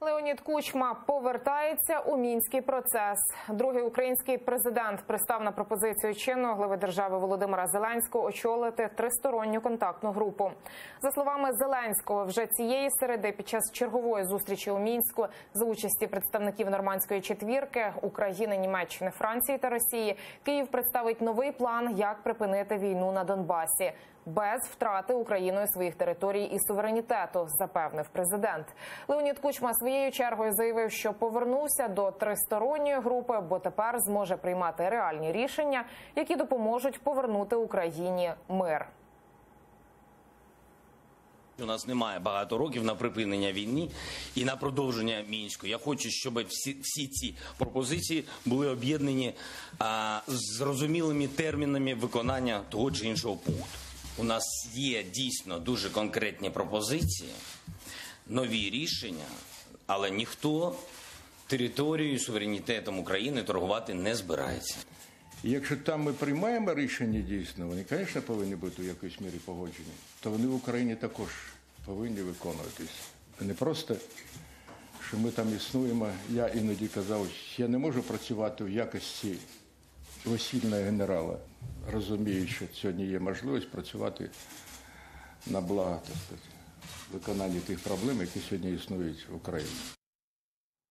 Леонід Кучма повертається у Мінський процес. Другий український президент пристав на пропозицію чинного глави держави Володимира Зеленського очолити тристоронню контактну групу. За словами Зеленського, вже цієї середи під час чергової зустрічі у Мінську за участі представників Нормандської четвірки – України, Німеччини, Франції та Росії – Київ представить новий план, як припинити війну на Донбасі без втрати Україною своїх територій і суверенітету, запевнив президент. Леонід Кучма своєю чергою заявив, що повернувся до тристоронньої групи, бо тепер зможе приймати реальні рішення, які допоможуть повернути Україні мир. У нас немає багато років на припинення війни і на продовження Мінську. Я хочу, щоб всі ці пропозиції були об'єднані зрозумілими термінами виконання того чи іншого пункту. У нас є дійсно дуже конкретні пропозиції, нові рішення, але ніхто територією і суверенітетом України торгувати не збирається. Якщо там ми приймаємо рішення дійсно, вони, звісно, повинні бути в якійсь мірі погоджені, то вони в Україні також повинні виконуватись. Не просто, що ми там існуємо, я іноді казав, що я не можу працювати в якості весільного генерала, розумію, що сьогодні є можливість працювати на благо, так сказати, виконання тих проблем, які сьогодні існують в Україні.